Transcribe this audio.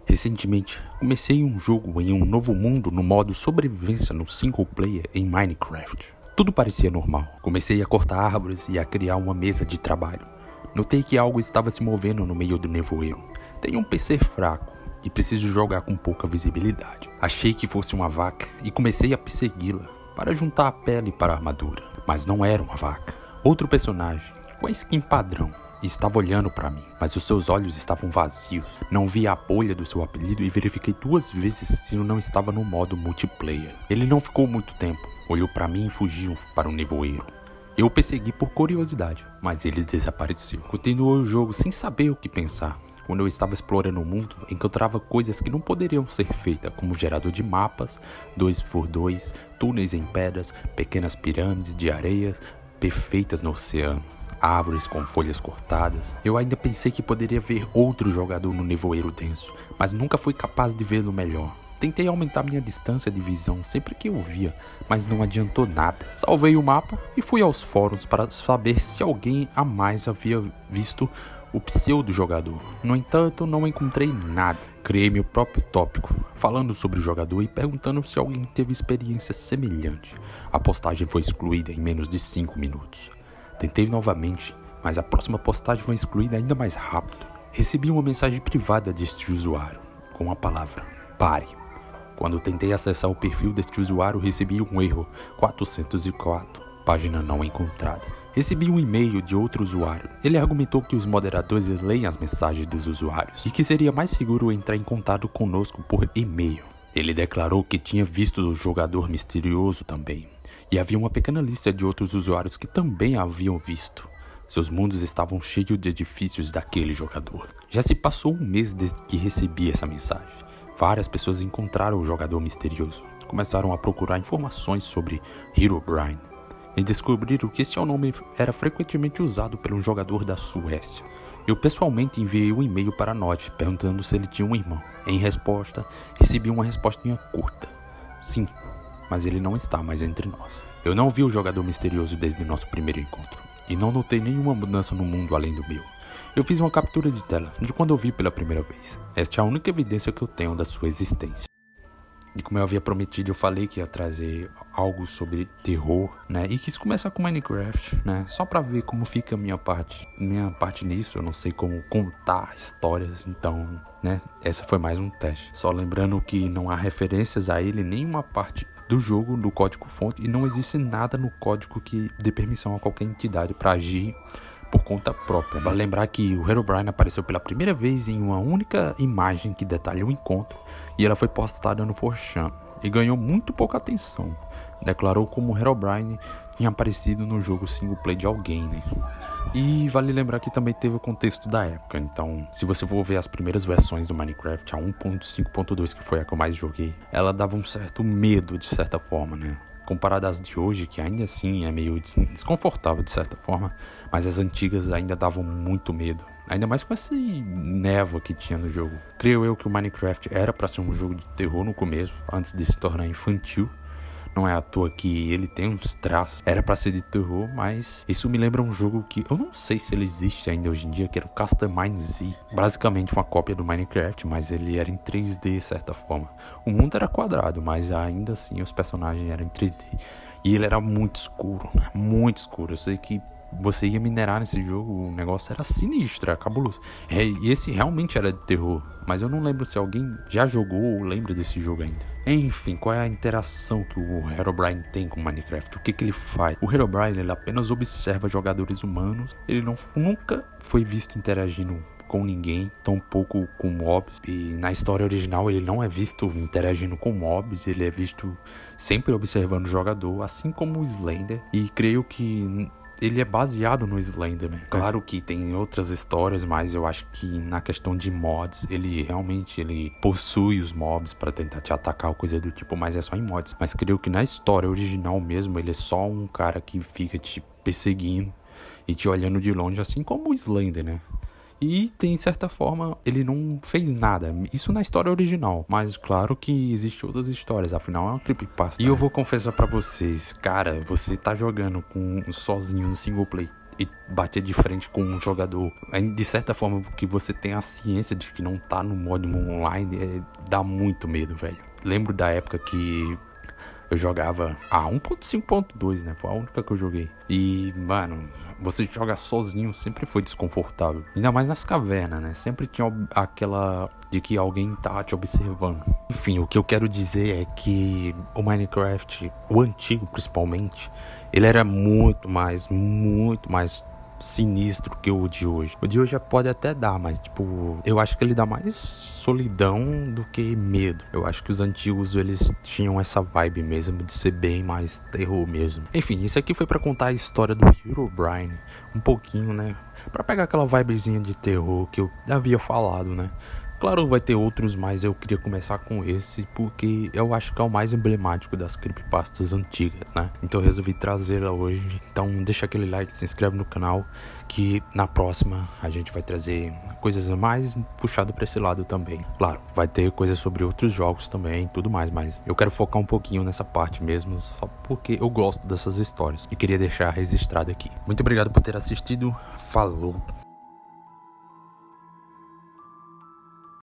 Recentemente, comecei um jogo em um novo mundo no modo sobrevivência no single player em Minecraft. Tudo parecia normal. Comecei a cortar árvores e a criar uma mesa de trabalho. Notei que algo estava se movendo no meio do nevoeiro. Tenho um PC fraco e preciso jogar com pouca visibilidade. Achei que fosse uma vaca e comecei a persegui-la para juntar a pele para a armadura. Mas não era uma vaca. Outro personagem, com a skin padrão, estava olhando para mim, mas os seus olhos estavam vazios. Não vi a bolha do seu apelido e verifiquei 2 vezes se eu não estava no modo multiplayer. Ele não ficou muito tempo, olhou para mim e fugiu para o nevoeiro. Eu o persegui por curiosidade, mas ele desapareceu. Continuou o jogo sem saber o que pensar. Quando eu estava explorando o mundo, encontrava coisas que não poderiam ser feitas, como gerador de mapas, 2x2, túneis em pedras, pequenas pirâmides de areia perfeitas no oceano, árvores com folhas cortadas. Eu ainda pensei que poderia ver outro jogador no nevoeiro denso, mas nunca fui capaz de vê-lo melhor. Tentei aumentar minha distância de visão sempre que eu via, mas não adiantou nada. Salvei o mapa e fui aos fóruns para saber se alguém a mais havia visto o pseudo-jogador. No entanto, não encontrei nada. Criei meu próprio tópico, falando sobre o jogador e perguntando se alguém teve experiência semelhante. A postagem foi excluída em menos de 5 minutos. Tentei novamente, mas a próxima postagem foi excluída ainda mais rápido. Recebi uma mensagem privada deste usuário, com a palavra pare. Quando tentei acessar o perfil deste usuário, recebi um erro 404, página não encontrada. Recebi um e-mail de outro usuário. Ele argumentou que os moderadores leem as mensagens dos usuários e que seria mais seguro entrar em contato conosco por e-mail. Ele declarou que tinha visto o jogador misterioso também. E havia uma pequena lista de outros usuários que também haviam visto. Seus mundos estavam cheios de edifícios daquele jogador. Já se passou um mês desde que recebi essa mensagem. Várias pessoas encontraram o jogador misterioso. Começaram a procurar informações sobre Herobrine e descobriram que esse nome era frequentemente usado por um jogador da Suécia. Eu pessoalmente enviei um e-mail para Notch perguntando se ele tinha um irmão. Em resposta, recebi uma respostinha curta. Sim, mas ele não está mais entre nós. Eu não vi o jogador misterioso desde nosso primeiro encontro, e não notei nenhuma mudança no mundo além do meu. Eu fiz uma captura de tela de quando eu vi pela primeira vez. Esta é a única evidência que eu tenho da sua existência. E como eu havia prometido, eu falei que ia trazer algo sobre terror, né? E quis começar com Minecraft, né? Só pra ver como fica a minha parte nisso. Eu não sei como contar histórias, então, né? Essa foi mais um teste. Só lembrando que não há referências a ele em nenhuma parte do jogo, do código-fonte, e não existe nada no código que dê permissão a qualquer entidade para agir por conta própria. Vale lembrar que o Herobrine apareceu pela primeira vez em uma única imagem que detalha o encontro, e ela foi postada no 4chan e ganhou muito pouca atenção. Declarou como Herobrine tinha aparecido no jogo single play de alguém, né? E vale lembrar que também teve o contexto da época. Então, se você for ver as primeiras versões do Minecraft, a 1.5.2, que foi a que eu mais joguei, ela dava um certo medo, de certa forma, né? Comparado às de hoje, que ainda assim é meio desconfortável de certa forma, mas as antigas ainda davam muito medo. Ainda mais com essa névoa que tinha no jogo. Creio eu que o Minecraft era para ser um jogo de terror no começo, antes de se tornar infantil. Não é à toa que ele tem uns traços. Era pra ser de terror, mas isso me lembra um jogo que eu não sei se ele existe ainda hoje em dia, que era o Customine Z. Basicamente uma cópia do Minecraft, mas ele era em 3D de certa forma. O mundo era quadrado, mas ainda assim os personagens eram em 3D. E ele era muito escuro, muito escuro. Eu sei que você ia minerar nesse jogo, o negócio era sinistro, era cabuloso. E esse realmente era de terror, mas eu não lembro se alguém já jogou ou lembra desse jogo ainda. Enfim, qual é a interação que o Herobrine tem com o Minecraft? O que ele faz? O Herobrine, ele apenas observa jogadores humanos. Ele nunca foi visto interagindo com ninguém, tampouco com mobs. E na história original ele não é visto interagindo com mobs, ele é visto sempre observando o jogador, assim como o Slender. E creio que ele é baseado no Slenderman. Claro que tem outras histórias, mas eu acho que na questão de mods, ele realmente possui os mobs pra tentar te atacar ou coisa do tipo, mas é só em mods. Mas creio que na história original mesmo, ele é só um cara que fica te perseguindo e te olhando de longe, assim como o Slender, né? E tem certa forma, ele não fez nada. Isso na história original. Mas claro que existem outras histórias. Afinal é uma creepypasta. E eu vou confessar pra vocês, cara, você tá jogando sozinho no single play. e bater de frente com um jogador, de certa forma que você tem a ciência de que não tá no modo online, dá muito medo, velho. Lembro da época que eu jogava a 1.5.2, né? Foi a única que eu joguei. E, mano, você jogar sozinho sempre foi desconfortável. Ainda mais nas cavernas, né? Sempre tinha aquela de que alguém tá te observando. Enfim, o que eu quero dizer é que o Minecraft, o antigo principalmente, ele era muito mais sinistro que o de hoje. O de hoje pode até dar, mas tipo, eu acho que ele dá mais solidão do que medo. Eu acho que os antigos, eles tinham essa vibe mesmo de ser bem mais terror mesmo. Enfim, isso aqui foi pra contar a história do Herobrine, um pouquinho, né, pra pegar aquela vibezinha de terror que eu havia falado, né. Claro, vai ter outros, mas eu queria começar com esse porque eu acho que é o mais emblemático das creepypastas antigas, né? Então eu resolvi trazê-la hoje. Então deixa aquele like, se inscreve no canal, que na próxima a gente vai trazer coisas mais puxado para esse lado também. Claro, vai ter coisas sobre outros jogos também, tudo mais, mas eu quero focar um pouquinho nessa parte mesmo, só porque eu gosto dessas histórias e queria deixar registrado aqui. Muito obrigado por ter assistido. Falou!